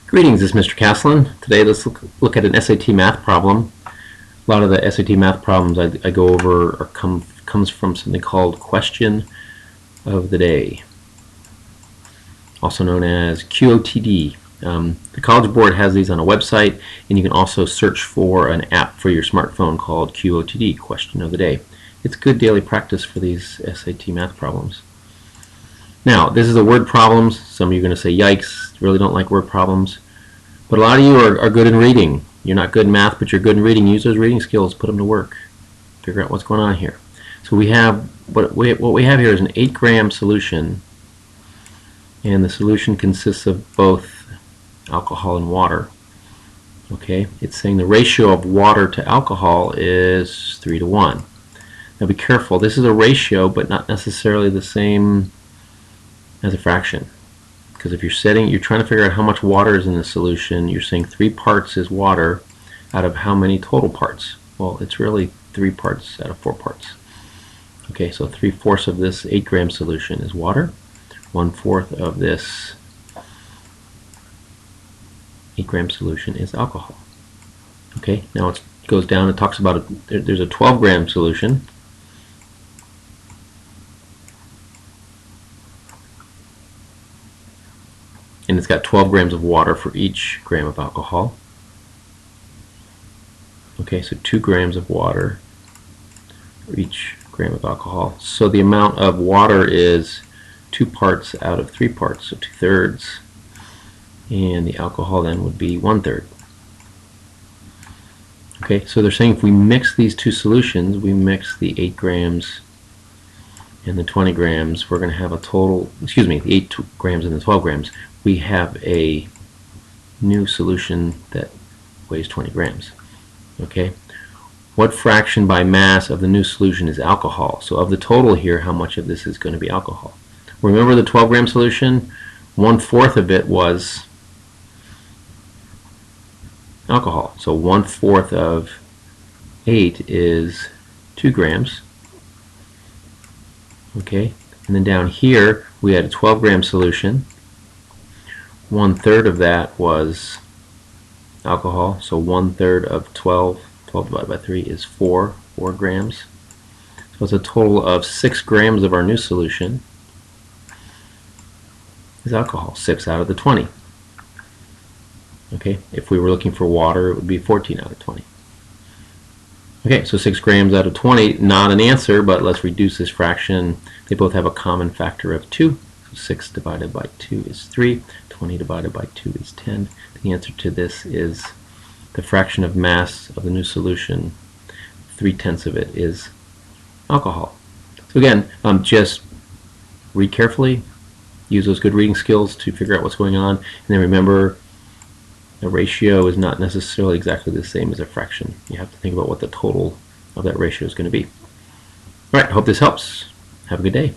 Greetings, this is Mr. Caslin. Today let's look at an SAT math problem. A lot of the SAT math problems I go over comes from something called Question of the Day, also known as QOTD. The College Board has these on a website, and you can also search for an app for your smartphone called QOTD, Question of the Day. It's good daily practice for these SAT math problems. Now, this is a word problems. Some of you are going to say, yikes, really don't like word problems. But a lot of you are good in reading. You're not good in math, but you're good in reading. Use those reading skills, put them to work. Figure out what's going on here. So we have, what we have here is an 8-gram solution. And the solution consists of both alcohol and water. Okay, it's saying the ratio of water to alcohol is 3 to 1. Now be careful, this is a ratio, but not necessarily the same as a fraction, because if you're trying to figure out how much water is in the solution, you're saying 3 parts is water out of how many total parts? Well, it's really 3 parts out of 4 parts. Okay, so 3/4 of this 8-gram solution is water, 1/4 of this 8-gram solution is alcohol. Okay, now it goes down and talks about there's a 12-gram solution. And it's got 12 grams of water for each gram of alcohol. Okay, so 2 grams of water for each gram of alcohol. So the amount of water is 2 parts out of 3 parts, so 2/3. And the alcohol then would be 1/3. Okay, so they're saying if we mix these two solutions, we mix the 8 grams and the 20 grams, we're going to have a total, the 8 grams and the 12 grams, we have a new solution that weighs 20 grams. Okay, what fraction by mass of the new solution is alcohol? So of the total here, how much of this is going to be alcohol? Remember the 12-gram solution? 1/4 of it was alcohol. So 1/4 of 8 is 2 grams. Okay, and then down here we had a 12-gram solution. 1/3 of that was alcohol, so 1/3 of 12 divided by 3 is 4 grams. So it's a total of 6 grams of our new solution is alcohol, 6 out of the 20. Okay, if we were looking for water, it would be 14 out of 20. Okay, so 6 grams out of 20, not an answer, but let's reduce this fraction. They both have a common factor of 2. So 6 divided by 2 is 3. 20 divided by 2 is 10. The answer to this is the fraction of mass of the new solution, 3/10 of it is alcohol. So again, just read carefully, use those good reading skills to figure out what's going on, and then remember the ratio is not necessarily exactly the same as a fraction. You have to think about what the total of that ratio is going to be. Alright, I hope this helps. Have a good day.